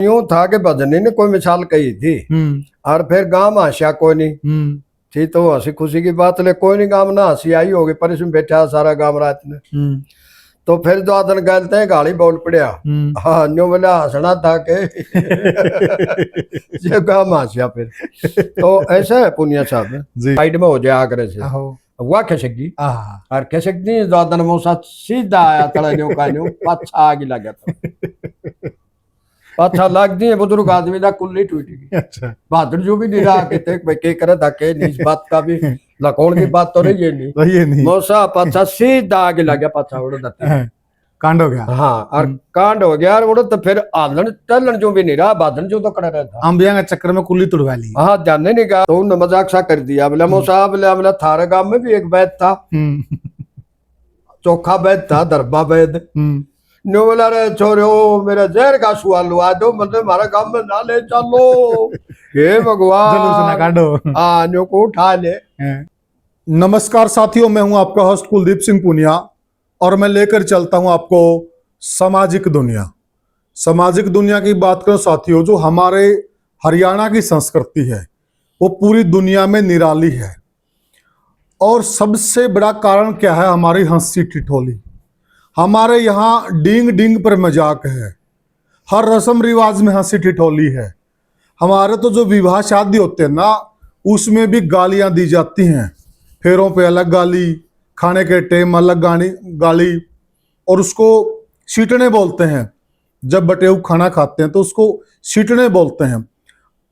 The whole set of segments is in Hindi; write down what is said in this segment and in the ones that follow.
यूं था कि भजनी ने कोई मिसाल कही थी और फिर गांव में हंसिया कोई नहीं थी, तो हंसी खुशी की बात ले कोई नहीं गांव ना हंसी आई होगी, पर इसमें बैठा सारा गांव रात में। तो फिर दो दिन गलते हैं गाड़ी बोल पड़िया। हाँ न्यू बोला हंसना था के ये गांव हंसिया फिर। तो ऐसा है पुनिया साहब साइड में हो जाए आगरे से हुआ खिसक और खिसक दी दो दिन मौसा सीधा आया तड़ा न्यू का न्यू पाछा आगे लगा था पाछा लग दी बुजुर्ग आदमी का कुल्ली टूट गई। अच्छा बहादुर जो भी नहीं रहा के करे था के इस बात का भी लखोण की बात तो रही है नहीं मौसा पाछा सीधा आगे लग गया पाछा उड़ जाते कांड हो गया। हाँ और कांड हो गया और तो फिर आलन टलन जो भी नहीं रहा बादल जो तो खड़ा रहता अंबिया के चक्कर में कुल्ली तुड़वा ली। हाँ जानने नहीं कहा तो उन्होंने मजाक सा कर दिया बोला मौसा बोला थारे गांव में भी एक वैद था चोखा वैद था दरबा वैद नो बोला रे छोरे मेरा जहर का सुआ लुआ दो मतलब हमारा गांव में ना ले चलो हे भगवान हाँ नो को उठा ले। नमस्कार साथियों, मैं हूं आपका होस्ट कुलदीप सिंह पुनिया और मैं लेकर चलता हूं आपको सामाजिक दुनिया। सामाजिक दुनिया की बात करो साथियों, जो हमारे हरियाणा की संस्कृति है वो पूरी दुनिया में निराली है। और सबसे बड़ा कारण क्या है? हमारी हंसी ठिठोली। हमारे यहाँ डींग डींग पर मजाक है, हर रस्म रिवाज में हंसी ठिठोली है। हमारे तो जो विवाह शादी होते हैं ना, उसमें भी गालियां दी जाती हैं। फेरों पे अलग गाली, खाने के टाइम अलग गाली, और उसको सीटने बोलते हैं। जब बटेऊ खाना खाते हैं तो उसको सीटने बोलते हैं।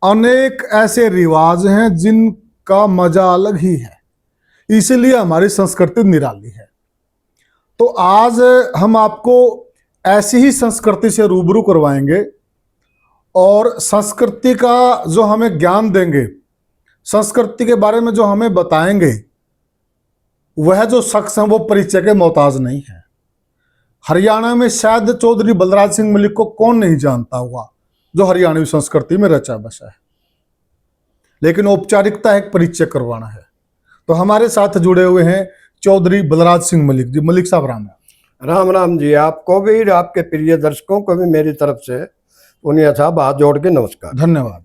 अनेक ऐसे रिवाज हैं जिनका मजा अलग ही है, इसीलिए हमारी संस्कृति निराली है। तो आज हम आपको ऐसी ही संस्कृति से रूबरू करवाएंगे और संस्कृति का जो हमें ज्ञान देंगे, संस्कृति के बारे में जो हमें बताएंगे, वह जो शख्स हैं वो परिचय के मोहताज नहीं है। हरियाणा में शायद चौधरी बलराज सिंह मलिक को कौन नहीं जानता होगा, जो हरियाणवी संस्कृति में रचा बसा है। लेकिन औपचारिकता एक परिचय करवाना है, तो हमारे साथ जुड़े हुए हैं चौधरी बलराज सिंह मलिक जी। मलिक साहब राम राम। राम राम जी, आपको भी आपके प्रिय दर्शकों को भी मेरी तरफ से पुनिया साहब हाथ जोड़ के नमस्कार। धन्यवाद।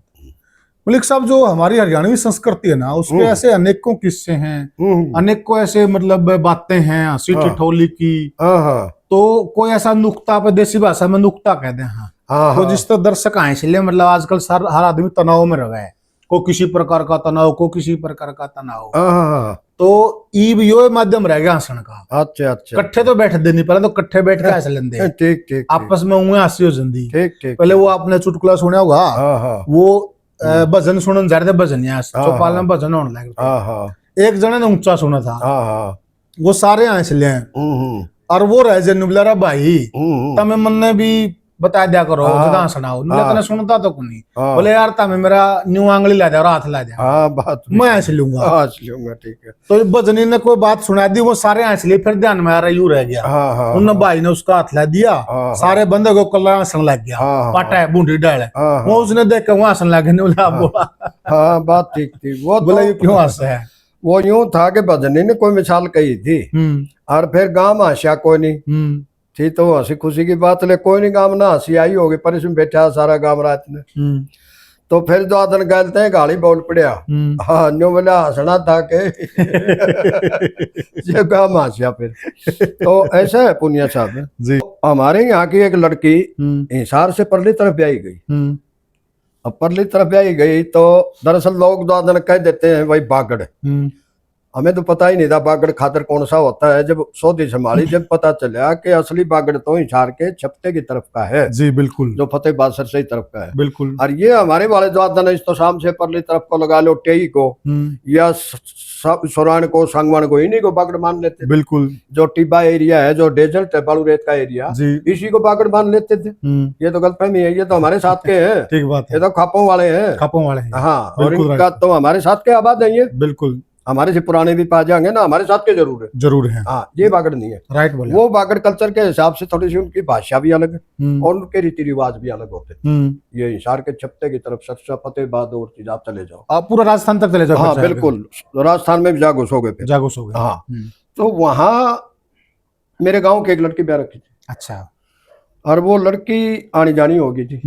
मलिक साहब, जो हमारी हरियाणवी संस्कृति है ना, उसके ऐसे अनेकों किस्से हैं, अनेकों ऐसे मतलब बातें हैं हंसी ठिठोली की। तो कोई ऐसा नुक्ता पे देसी भाषा में नुक्ता कहते हैं तो जिस तरह दर्शक आए, इसलिए मतलब आजकल हर आदमी तनाव में रह गए, को किसी प्रकार का तनाव, को किसी प्रकार का तनाव। तो ईब यो माध्यम रह गया हंसने का। अच्छा अच्छा, कट्ठे तो बैठ दे नहीं, पहले तो कट्ठे बैठ के हंस लेंदे। ठीक ठीक, आपस में उंगली हंसी हो जाती। ठीक ठीक। पहले वो आपने चुटकुला सुना होगा, वो भजन सुनने जा रहे थे, भजन चौपाल में भजन होने लगे। एक जने ने ऊंचा सुना था, वो सारे हंस ले और वो रह जन भाई तमें मन ने भी बता दिया करो जदा सुनाओ, लेकिन सुनता तो नहीं। बोले यार तमें मेरा न्यू आंगली ला दिया और हाथ ला दिया, बात मैं हंस लूंगा। ठीक है। तो भजनी ने कोई बात सुना दी, वो सारे हंस लिए, फिर ध्यान में आ रहा यूं रह गया। उन भाई ने उसका हाथ ला दिया, सारे बंदे को कल्ला हंसने लग गया, पाटा है बूंदी डाल है। वो उसने देख के वहां हंसने लगे। बोला बात ठीक थी। वो बोला क्यों हंसा है? वो यूं था कि भजनी ने कोई मिसाल कही थी और फिर गांव में हंसिया कोई नहीं थी, तो हंसी खुशी की बात ले कोई नहीं गांव ना हंसी आई होगी, पर इसमें बैठा सारा गांव रात में। तो फिर दो दिन गलते हैं गाड़ी बोल पड़िया। हाँ न्यू बोला हंसना था के ये गांव हंसिया फिर। तो ऐसा है पुनिया साहब जी, हमारे यहाँ की एक लड़की हिसार से परली तरफ ब्याही गई। अब परली तरफ ब्याही गई तो दरअसल लोग दो दिन कह देते हैं भाई बागड़। हमें तो पता ही नहीं था बागड़ खातर कौन सा होता है। जब सौदी संभाली, जब पता चला कि असली बागड़ तो हिसार के छपते की तरफ का है। जी बिल्कुल, जो फतेहबाद सरसई तरफ का है। बिल्कुल। और ये हमारे वाले जो आदन है, तो शाम से परली तरफ को लगा लो, टेई को या सोरान को, सांगवान को, इन्हीं को बागड़ मान लेते। बिल्कुल। जो टिब्बा एरिया है, जो डेजर्ट है, बालू रेत का एरिया, इसी को बागड़ मान लेते थे। ये तो गलतफहमी है, ये तो हमारे साथ के हैं। ठीक बात है, ये तो खापों वाले हैं। खापों वाले हैं। हाँ, और इनका तो हमारे साथ के आबाद है ये। बिल्कुल, हमारे से पुराने भी पा जाएंगे ना, हमारे साथ के जरूर है। हाँ, ये बागड़ नहीं है। राइट बोले। वो बागड़ कल्चर के हिसाब से थोड़ी सी उनकी भाषा भी अलग है और उनके रीति रिवाज भी अलग होते हैं। ये हिसार के छपते की तरफ सरसा, फतेहबाद और चीज आप चले जाओ, आप पूरा राजस्थान तक चले जाओ। हाँ बिल्कुल, राजस्थान में भी जा घुसोगे फिर। जा घुसोगे। हाँ, तो वहाँ मेरे गाँव की एक लड़की ब्याह रखी थी। अच्छा। और वो लड़की आनी जानी होगी थी।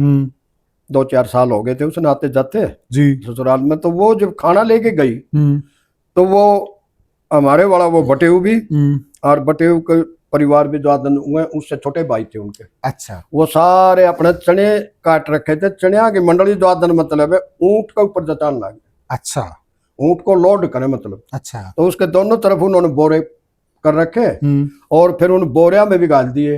2-4 साल हो गए थे उसने आते जाते जी। ससुराल में। तो वो जब खाना लेके गई तो वो हमारे वाला वो बटेऊ भी और बटेऊ के परिवार भी जो हुए उससे छोटे भाई थे उनके। अच्छा। वो सारे अपने चने काट रखे थे। चनिया की मंडली जो मतलब है ऊंट के ऊपर जतान लगे। अच्छा। ऊंट को लोड करे मतलब। अच्छा। तो उसके दोनों तरफ उन्होंने बोरे कर रखे और फिर उन बोरिया में भी गाल दिए।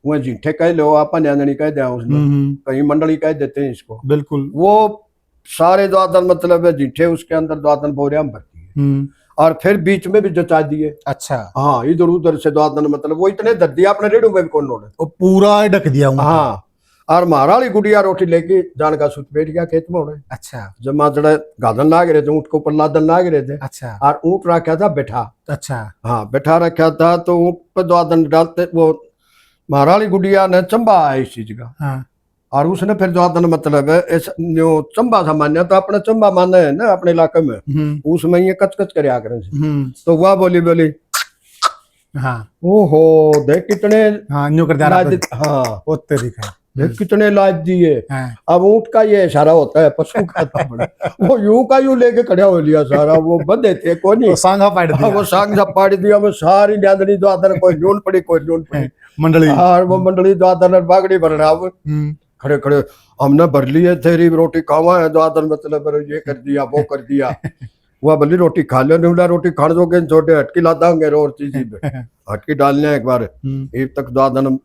वह जीठे कह लो आप न्यादनी कह दिया उसने, कहीं मंडली कह देते हैं इसको। बिल्कुल। वो सारे द्वादन मतलब है जीठे उसके अंदर द्वादन बोरिया में भरती है और फिर बीच में भी जचा दिए। अच्छा। हाँ, इधर उधर से द्वादन मतलब वो इतने धर दिया अपने रेड़ू में भी कौन लोड वो पूरा ढक दिया उनका। हाँ, और महाराली गुड़िया रोटी लेके जान का सुत बैठ गया खेत में उड़े। अच्छा। जब माजड़ा गादन लाग रहे थे ऊँट के ऊपर लादन लाग रहे थे। अच्छा। और ऊँट रखा था बैठा। अच्छा। हाँ, बैठा रखा था तो ऊँट पे द्वादन डालते वो महाराली गुड़िया ने चंबा है इस चीज का। हाँ। और उसने फिर द्वादन मतलब है जो चंबा सामान्य तो अपने चंबा माने है ना अपने इलाके में, उसमें ये कच कच कर आकर तो वह बोली हाँ ओहो देख कितने हाँ न्यू कर हाँ वो तरीका देख कितने लाज दिए। हाँ। अब ऊँट का ये इशारा होता है पशु का था बड़ा वो यूं का यूं लेके खड़ा हो लिया सारा। वो बंधे थे कोई नहीं, सांगा पाड़ दिया। वो सांग पाड़ दिया। वो सारी न्यादनी द्वादन कोई न्यून पड़ी कोई न्यून पड़ी मंडली। और वो मंडली द्वादन बागड़ी भर रहा खड़े खड़े हमने भर लिए तेरी रोटी खावा है द्वादन मतलब ये कर दिया वो कर दिया। वह भली रोटी खा लो न्यूडा रोटी खाने दोगे छोटे हटकी ला देंगे और चीज पे हटकी डालने एक बार एक तक द्वादन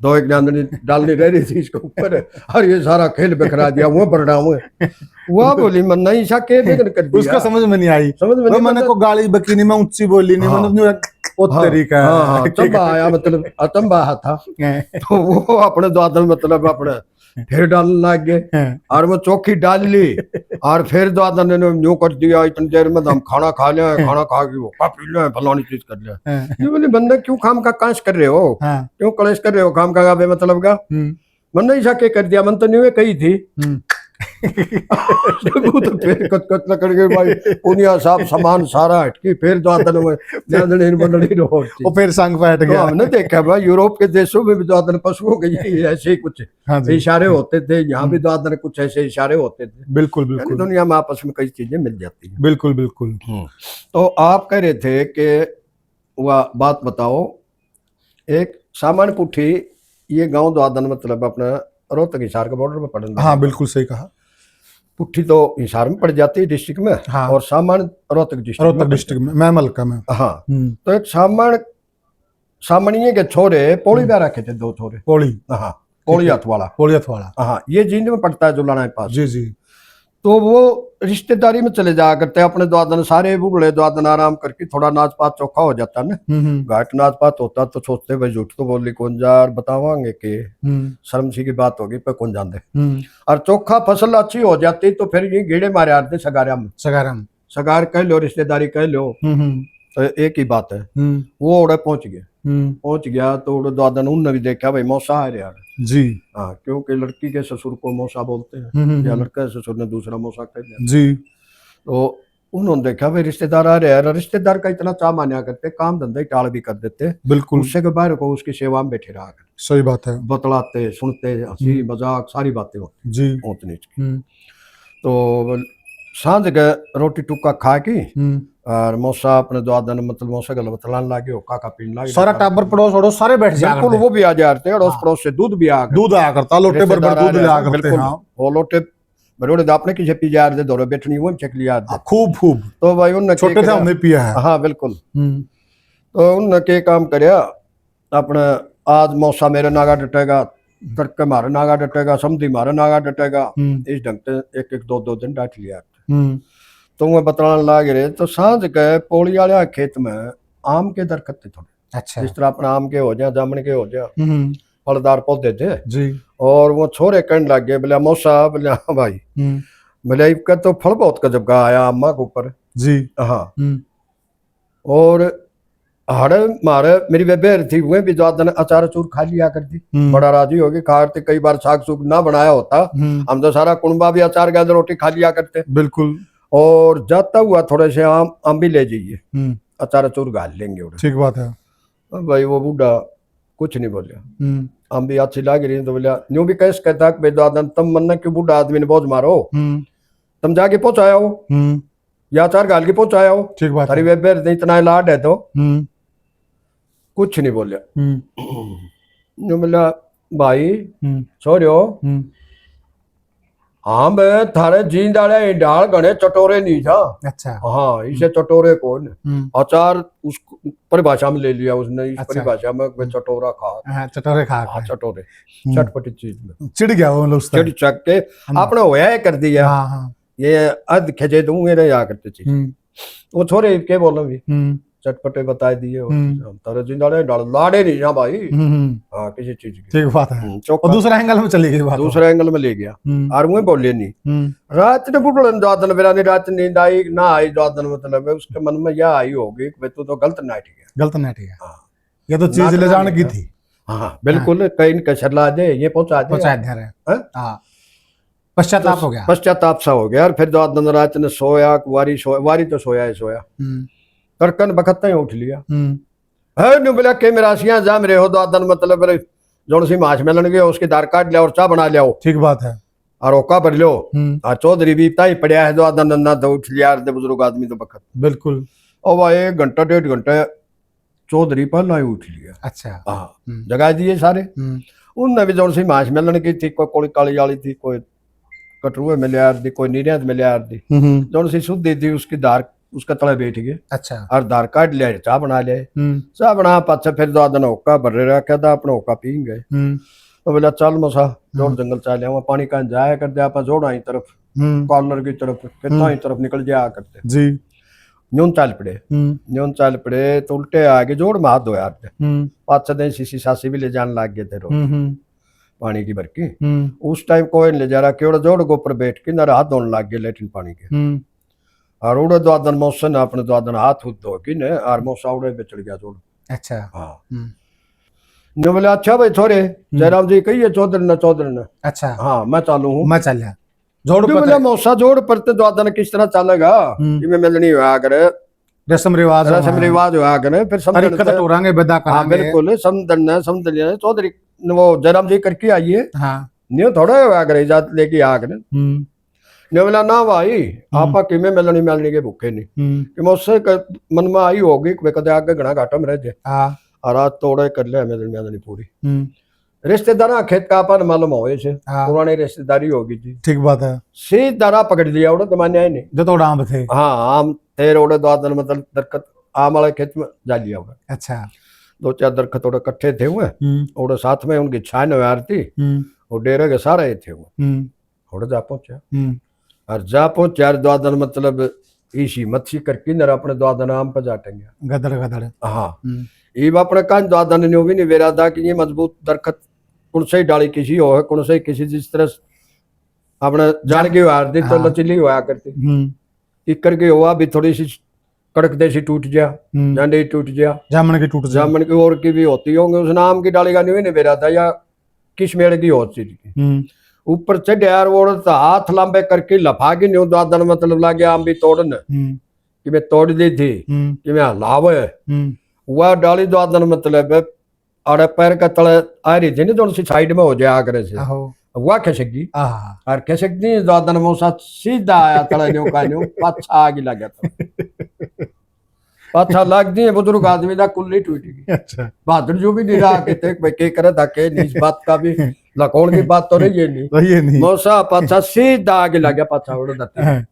दो एक न्यादनी डालनी रह रही थी इसके ऊपर और ये सारा खेल बिखरा दिया। वो भर रहा हूँ वह बोली मन नहीं सा के कर दिया। उसका समझ में नहीं आई। समझ में नहीं मैंने को गाली बकीनी में ऊंची बोली नहीं मतलब वो तरीका है। हाँ चंबा आया मतलब अचंबा था तो वो अपने द्वादन मतलब अपने फिर डालने लग गए और वो चौकी डाल ली और फिर द्वादन ने न्यू कर दिया। इतनी देर में हम खाना खा लिया खाना खा के वो पी लिया फलानी चीज कर लिया। ये बोले बंदे क्यों खाम का कांच कर रहे हो, क्यों कलेश कर रहे हो खाम का मतलब का। मन नहीं के कर दिया मन तो न्यू कही थी वो तो फिर कच कर गए भाई पुनिया साहब सामान सारा हटकी फिर द्वादन में न्यादनी मंडली रोटी वो फिर संग बैठ गया। हमने देखा भाई यूरोप के देशों में भी द्वादन पशुओं के ये ऐसे ही कुछ इशारे होते थे। यहाँ भी द्वादन कुछ ऐसे इशारे होते थे। बिल्कुल बिल्कुल। दुनिया में आपस में कई चीजें मिल जाती हैं। बिल्कुल बिल्कुल। तो आप कह रहे थे कि वह बात बताओ एक सामान्य पुठी ये गांव द्वादन मतलब अपना रोहतक हिसार के बॉर्डर में पड़े। हाँ बिल्कुल सही कहा। पुट्ठी तो हिसार में पड़ जाती है डिस्ट्रिक्ट में। हाँ। और सामान्य रोहतक डिस्ट्रिक्ट में मैमलका में। हाँ तो एक सामान्य के छोरे पोली ब्याह रखे थे दो छोरे पोली। हाँ पोली हथवाड़ा। हाँ ये जींद में पड़ता है जुलाना के पास। जी जी। तो वो रिश्तेदारी में चले जाया करते अपने द्वादन सारे बूढ़े द्वादन आराम करके थोड़ा नाच पात चौखा हो जाता है ना घाट नाच पात होता तो सोचते भाई झूठ तो बोली कौन जा बतावांगे कि शर्म सी की बात होगी पे कौन जान दे। और चौखा फसल अच्छी हो जाती तो फिर ये गेड़े मारे आते सगार कह लो रिश्तेदारी कह लो तो एक ही बात है। वो उड़े पहुंच गया तो उड़े द्वादन उनने भी देखा भाई मौसा है यार जी। हाँ क्योंकि लड़की के ससुर को मौसा बोलते हैं या लड़का के ससुर ने दूसरा मौसा कह दिया जी। तो उन्होंने देखा भाई रिश्तेदार आ रहे हैं। रिश्तेदार का इतना चाह मान्या करते काम धंधा ही टाल भी कर देते बिल्कुल। उससे के बाहर को उसकी सेवा में बैठे रहा सही बात है बतलाते सुनते हंसी मजाक सारी बातें होती जी ऊंच नीच की। तो सांझ के रोटी टुक्का खा के और मौसा अपने द्वादन मतलब मौसा गल बतलाने लागे हो काका पीने लागे सारा टाबर पड़ोस अड़ोस सारे बैठ जाते बिल्कुल। वो भी आ जाते हैं अड़ोस पड़ोस से दूध भी आया करता लोटे भर दूध ले आ करते हैं। वो लोटे बरोड़े आपने किसे पी जा रहे दौरे बैठनी वो चेक लिया खूब तो भाई उनने छोटे थे हमने पिया है। हाँ बिल्कुल। तो उनने के काम करया अपने आज मौसा मेरे नागा डटेगा तड़के मारे नागा डटेगा समझी मारे नागा डटेगा इस ढंग से एक एक दो दिन डांट लिया। तो मैं बताने लग रहे तो सांझ के पोली वाले खेत में आम के दरख्त थे थोड़े। अच्छा। जिस तरह अपना आम के हो जाए जामन के हो जाए फलदार पौधे थे जी। और वो छोरे कहने लग गए बोले मौसा बोले हाँ भाई बोले इसका तो फल बहुत गजब का आया अम्मा के ऊपर जी। हाँ और हाड़े मारे मेरी बेबेर थी वह भी द्वादन अचार चूर खा लिया करती बड़ा राजी होगी खाते कई बार साग सूग ना बनाया होता हम तो सारा कुंबा भी अचार गाजर रोटी खा लिया करते बिल्कुल। और जाता हुआ थोड़े से आम भी ले जाइए अचार चूर गाल लेंगे ठीक बात है। भाई वो बूढ़ा कुछ नहीं बोलिया हम भी अच्छी लग रही तो बोला न्यू भी कैसे कहता कि दादन तुम मन क्यों बूढ़ा आदमी ने बोझ मारो, तुम जाके पहुंचाया हो या 4 गाल के पहुंचाया हो, ठीक बात थारी वेबर इतना लाड है तो कुछ नहीं बोलिया। न्यू बोला भाई छोड़ो, हाँ मैं थारे जीन डाले डाल गणे चटोरे नहीं था। अच्छा हाँ इसे चटोरे कौन, अचार उस परिभाषा में ले लिया उसने, इस परिभाषा में चटोरा खा, चटोरे खा, चटोरे चटपटी चीज में चिढ़ गया वो लोग, चिढ़ चक के आपने होया कर दिया। ये अध खजे दूं मेरे या करते चीज वो छोरे के बोलो भी चटपटे बता दिए तारे जिंदाड़े लाड़े नहीं ना भाई। हाँ किसी चीज की, ठीक बात है। और दूसरा एंगल में चली गई बात, दूसरा एंगल में ले गया और वो बोले नहीं। रात ने बुढ़न दादन मेरा नहीं, रात नींद आई ना आई दादन, मतलब उसके मन में यह आई होगी कि तू तो गलत नाट गया, गलत नाट गया। ये तो चीज ले जाने की थी। हाँ बिल्कुल, कहीं कसर ला दे, ये पहुंचा दे, पश्चाताप हो गया, पश्चाताप सा हो गया। और फिर दादन रात ने सोया, वारी तो सोया है सोया, करकन बखत ही उठ लिया है नु बोला के मिरासियां जा मेरे हो दादन, मतलब जोन सी माछ मिलन गए उसकी दार काट लिया और चाह बना लिया, ठीक बात है, और ओका भर लो। चौधरी भी इतना ही पड़िया है दादन ना तो उठ लिया, बुजुर्ग आदमी तो बखत बिल्कुल। और वह 1 घंटा 1.5 घंटा चौधरी पहला ही उठ लिया। अच्छा हाँ जगा दिए सारे। उनने भी जोन सी माछ मिलन की थी, कोई काली वाली थी, कोई कटरुए में लिया दी, कोई नीरिया में लिया दी, जोन सी शुद्ध थी उसकी दार उसका तले बैठ गए। अच्छा और दार काट लिया, चाह बना लिया, चाह बना पाछा फिर दादन होका भर रखा था, अपना होका पी गए। तो बोला चल मसा जोड़ जंगल चल लिया, पानी का जाया करते आप जोड़ा ही तरफ कॉर्नर की तरफ कितना ही तरफ निकल जाया करते जी। न्यून चाल पड़े तो उल्टे आगे जोड़ में हाथ धोया, 5-6 दिन सीसी सासी भी ले जाने लग गए थे रोज पानी की भरकी। उस टाइम कोई ले जा रहा, केवल जोड़ के ऊपर बैठ के ना हाथ धोने लग गए लेटिन पानी के, और उड़े द्वादन मौसन अपने द्वादन हाथ हुद धो की ने और मौसा उड़े पे चढ़ गया जोड़। अच्छा हाँ ने बोले अच्छा भाई थोड़े जयराम जी कहिए चौधरी ने। अच्छा हाँ मैं चालू हूँ, मैं चल जोड़ बोले मौसा जोड़ पर द्वादन किस तरह चलेगा, मैं मिलनी हुआ करे, रस्म रिवाज हुआ करे, फिर समझेंगे बेदा करेंगे। हाँ बिल्कुल समझ लिया चौधरी वो जयराम जी करके आइए, न्यू थोड़ा हुआ करे इजाजत लेके आ करे। ने बोला ना भाई आप किमें मिलनी के भूखे नहीं, कि मुझसे मन में आई होगी कि कदे आगे घना घाटा में रह जाए, और आज तोड़े कर ले मिलनी पूरी। रिश्तेदार खेत का अपन मालूम हो पुरानी रिश्तेदारी होगी जी, ठीक बात है। सीधारा पकड़ लिया उड़े तो मान्या ही नहीं, जो तो आम थे। हाँ आम थे उड़े द्वादन, मतलब दरखत आम वाले खेत में जा लिया होगा। अच्छा 2-4 दरखत उड़े इकट्ठे थे हुए, उड़े साथ में उनकी छान व्यार थी, और डेरे के सारे थे हुए, उड़े जा पहुंचा, और जा पहुंचा द्वादन, मतलब इसी मच्छी करके नर अपने द्वादन आम पर जाटेंगे गदड़। हाँ ये अपने कान द्वादन ने भी नहीं वेरा था कि ये मजबूत दरखत कौन से ही डाली किसी हो है, कौन से किसी जिस तरह अपने जान के वार दी तो लचीली हुआ करती, इक करके हुआ भी थोड़ी सी कड़क देसी टूट गया, जांडे टूट गया, जामन की और की भी होती होंगे, उस नाम की डाली का नहीं वेरा था, या किस मेड़ की हो चीज की। ऊपर चढ़िया वो हाथ लंबे करके लफा के न्यू दादन, मतलब लागे आम भी तोड़न कि मैं तोड़ दी थी कि मैं हलावे, वह डाली दादन मतलब अरे पैर का तले आ रही थी ना, दोनों सी साइड में हो जाया करे से, वह खिसक और खिसक दी दादन मौसा सीधा आया तले न्यू का न्यू पाछा आगे लग गया था, पाछा लग दी बुजुर्ग आदमी का कुल्ली टूट गई। अच्छा बहादुर जो भी नहीं रहा के करे था के इस बात का भी लखोड़ की बात तो रही नहीं, मौसा पाछा सीधा आगे लग गया, पाछा उड़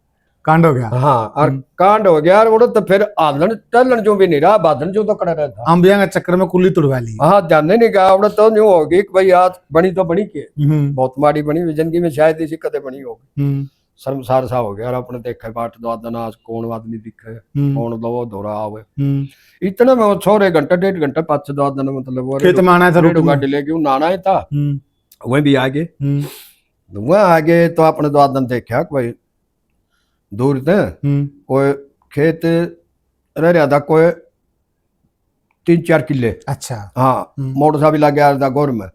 कांड हो गया। हाँ और कांड हो गया, और उड़ तो फिर आलन चलन जो भी नहीं रहा, बादन जो तो खड़ा रहता, अंबिया के चक्कर में कुल्ली तुड़वा ली। हाँ जाने नहीं गया, उड़ तो न्यू होगी कि भाई आज बनी तो बनी के बहुत माड़ी बनी, जिंदगी में शायद इसी कदे बनी होगी, शर्मसार सा हो गया। और अपने देखे बाट द्वादन आज कौन आदमी दिखे, कौन दो धोरा आवे, इतने में छोरे घंटा 1.5 घंटा पाछे द्वादन, मतलब खेत में आना था, गाड़ी लेके नाना ही था, वह भी आगे तो अपने द्वादन देखा भाई दूर थे कोई खेत रह रहा था, कोई 3-4 किले। अच्छा हाँ मोटर सा भी लग गया था गौर में,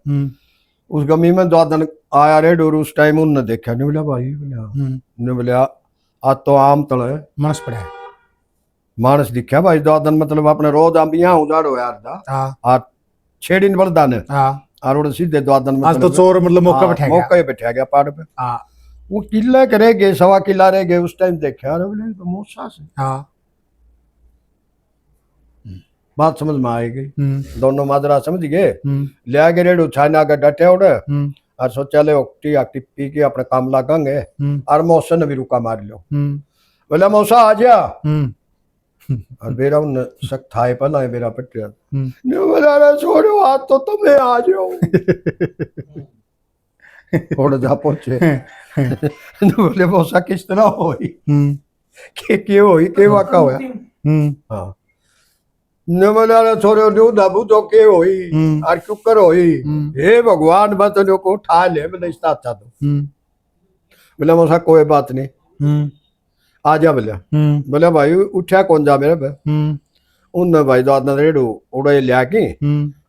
उस गमी में द्वादन आया रेड, और उस टाइम उन्होंने देखा, नहीं बोला भाई, नहीं बोला आज तो आम तले मानस पड़ा, मानस दिखा भाई द्वादन, मतलब अपने रोज आम यहाँ उजाड़ हो यार था, छेड़ी बलदा ने और उड़ सीधे द्वादन आज तो चोर मतलब मौका बैठा गया, मौका ही बैठा गया पहाड़ पे। हाँ वो किला करे गए, 1.25 किला रह गए उस टाइम देखे यार, बोले तो मूसा से हाँ। बात समझ में आएगी। दोनों माजरा समझ गए, ले आगे रेड उछाना का डटे उड़े और सोचा ले ओक्टी आक्टी पी के अपने काम लगांगे। और मौसा ने भी रुका मार लो, बोला मौसा आ जा। और बेरा उन सक थाए पहला है बेरा पटिया बोला छोड़ो हाथ तो तुम्हें आ जाओ। थोड़ा जा पहुंचे बोले मौसा किस तरह होई के होई के वाका होया। हाँ न बोला छोड़ो न्यू दाबू तो के होई और क्यों होई, हे भगवान मैं तो को उठा ले, मैंने इसका अच्छा तो बोला मौसा कोई बात नहीं आ जा। बोले भाई उठा कौन जा मेरे पे। उन भाई दादा रेडू उड़े लिया की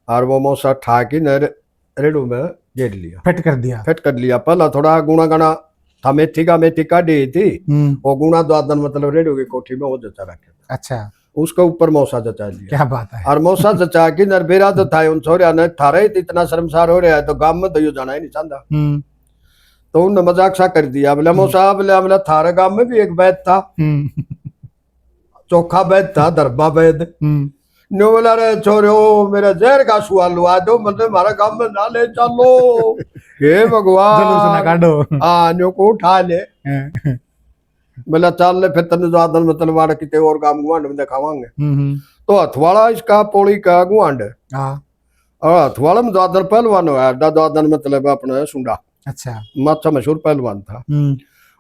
और वो मौसा ठा की न रेडू में गेर लिया, फिट कर दिया। पहला थोड़ा गुना गाना था, मेथी काटी थी वो गुना द्वादन मतलब रेडू की कोठी में वो जचा रखे। अच्छा, उसके ऊपर मौसा जचा लिया। क्या बात है। और मौसा जचा की नरबेरा तो था उन छोरिया ने थारे इतना शर्मसार हो रहा है तो गांव में दयो जाना ही नहीं चाहता। तो उन्होंने मजाक सा कर दिया, बोले मौसा बोले थारे गांव में भी एक वैद था, चोखा वैद था, दरबा वैद। नो बोला रे छोरो मेरा जहर का सुआ लुआ दो, मतलब हमारा गांव में ना ले चलो। हे भगवान हाँ नो को उठा ले। बोला चल ले फिर तने द्वादन मतलब वाड़ा किते और गांव गुआंड में दिखावांगे। तो हथवाड़ा इसका पोड़ी का गुआंड, और हथवाड़ा में द्वादन पहलवान हुआ, द्वादन मतलब अपना सुंडा। अच्छा, अच्छा मशहूर पहलवान था।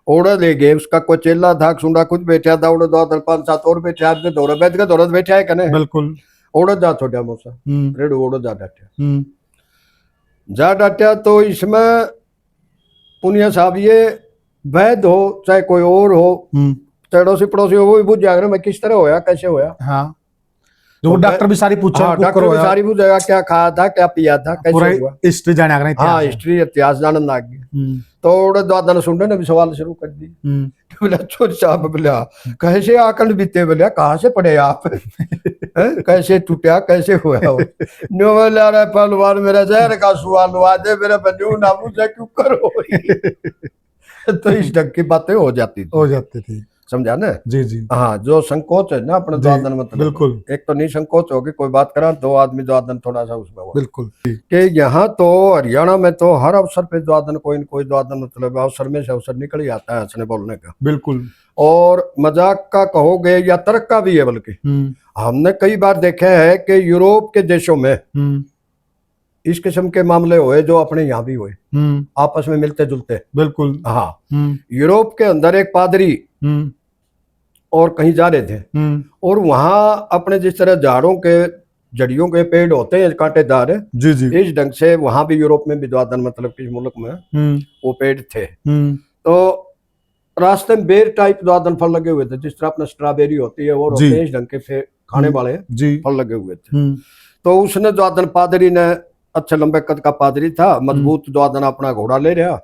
ओड़ा ले गए, उसका कोई चेला था, सुंडा खुद बैठा था, ओड़ा 2-5-7 और बैठा थे, दौरा बैठ के दौरा बैठा है कने बिल्कुल। ओड़ा जा छोटा मौसा रेड ओड़ा जा डाटा। तो इसमें पुनिया साहब ये वैद हो चाहे कोई और हो, चढ़ोसी पड़ोसी हो, वो भी बुझ जाएगा मैं किस तरह होया कैसे होया। हाँ जो डॉक्टर भी सारी पूछा, हाँ, डॉक्टर भी सारी पूछेगा क्या खाया था क्या पिया था कैसे हुआ, हिस्ट्री जाने आगे। हाँ हिस्ट्री इतिहास जानने लग गए। तो ओड़े दादा ने सुनने ने भी सवाल शुरू कर दी। बोला छोर साहब बोला कैसे आकंड बीते, बोले कहाँ से पढ़े आप कैसे टूटा कैसे हुआ। नो बोला रे पहलवान मेरा जहर का सुआ लुआ दे, मेरे बन्यू नामू से क्यों करो। तो इस ढंग की बातें हो जाती थी, समझा ना। जी जी हाँ, जो संकोच है ना अपने द्वादन मतलब बिल्कुल एक तो नहीं संकोच होगी, कोई बात करा दो आदमी द्वादन थोड़ा सा उसमें हो बिल्कुल। कि यहाँ तो हरियाणा में तो हर अवसर पे द्वादन कोई न कोई द्वादन मतलब अवसर में से अवसर निकल ही आता है हंसने बोलने का। बिल्कुल। और मजाक का कहोगे या तर्क का भी है, बल्कि हमने कई बार देखा है कि यूरोप के देशों में इस किस्म के मामले हुए जो अपने यहाँ भी हुए, आपस में मिलते जुलते। बिल्कुल हाँ। यूरोप के अंदर एक पादरी और कहीं जा रहे थे, और वहां अपने जिस तरह झाड़ों के जड़ियों के पेड़ होते हैं कांटेदार, जी जी, इस ढंग से वहां भी यूरोप में भी द्वादन मतलब किस मुल्क में वो पेड़ थे। तो रास्ते में बेर टाइप द्वादन फल लगे हुए थे, जिस तरह अपना स्ट्रॉबेरी होती है और होते हैं इस ढंग के खाने वाले फल लगे हुए थे। तो उसने द्वादन पादरी ने, अच्छा लंबे कद का पादरी था, मजबूत द्वादन अपना घोड़ा ले रहा,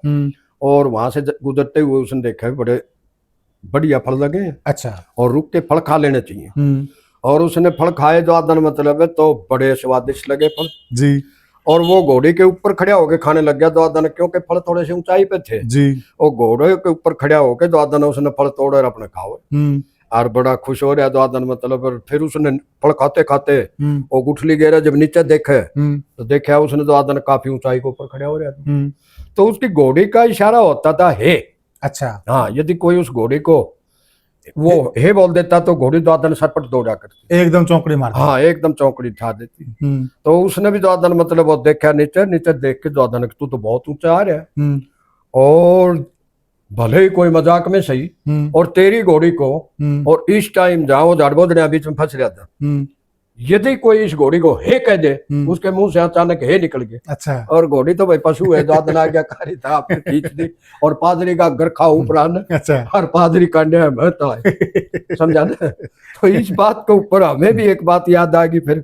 और वहां से गुजरते हुए उसने देखा बड़े बढ़िया फल लगे। अच्छा, और रुक के फल खा लेने चाहिए। और उसने फल खाए द्वादन मतलब है तो बड़े स्वादिष्ट लगे फल जी। और वो घोड़े के ऊपर खड़ा होके खाने लग गया द्वादन, क्योंकि फल थोड़े से ऊंचाई पे थे जी। और घोड़े के ऊपर खड़ा होके द्वादन उसने फल तोड़े और अपने खाओ, और बड़ा खुश हो रहा द्वादन मतलब। फिर उसने फल खाते खाते वो गुठली गेरा जब नीचे देखे तो देखा उसने द्वादन काफी ऊंचाई के ऊपर खड़ा हो रहा था। तो उसकी घोड़ी का इशारा होता था हे। अच्छा हाँ, यदि कोई उस घोड़ी को वो हे बोल देता तो घोड़ी द्वादन सरपट दौड़ा करती, एकदम चौकड़ी मार, हाँ एकदम चौकड़ी उठा देती। तो उसने भी द्वादन मतलब वो देखा नीचे, नीचे देख के द्वादन तू तो बहुत ऊंचा आ रहा है, और भले ही कोई मजाक में सही, और तेरी घोड़ी को, और इस टाइम जहाँ वो झाड़ बोझड़िया बीच में फंस रहा था, यदि कोई इस घोड़ी को हे कह दे उसके मुंह से अचानक हे निकल गया। अच्छा, और घोड़ी तो भाई पशु है, द्वादन आ गया कारी था आपने खींच दी, और पादरी का घर खा उपरान। अच्छा, और पादरी का न्याय महता है, समझा ना। तो इस बात के ऊपर हमें भी एक बात याद आ गई, फिर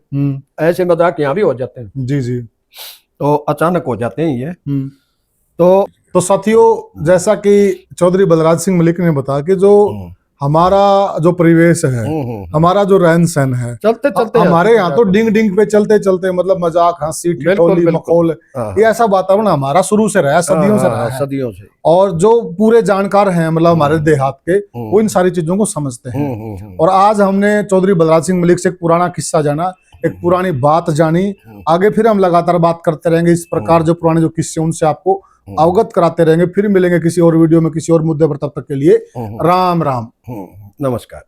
ऐसे मजाक यहाँ भी हो जाते हैं जी जी, तो अचानक हो जाते हैं ये। तो साथियों, जैसा कि चौधरी बलराज सिंह मलिक ने बताया कि जो हमारा जो परिवेश है, हमारा जो रहन सहन है, चलते चलते हमारे यहाँ तो डिंग डिंग पे चलते चलते मतलब मजाक, हंसी, ठिठोली, मखौल, ये ऐसा वातावरण हमारा शुरू से रहा है, सदियों से रहा है, सदियों से। और जो पूरे जानकार हैं मतलब हमारे देहात के, वो इन सारी चीजों को समझते हैं। और आज हमने चौधरी बलराज सिंह मलिक से एक पुराना किस्सा जाना, एक पुरानी बात जानी। आगे फिर हम लगातार बात करते रहेंगे इस प्रकार, जो पुराने जो किस्से उनसे आपको अवगत कराते रहेंगे। फिर मिलेंगे किसी और वीडियो में किसी और मुद्दे पर, तब तक के लिए राम राम, नमस्कार।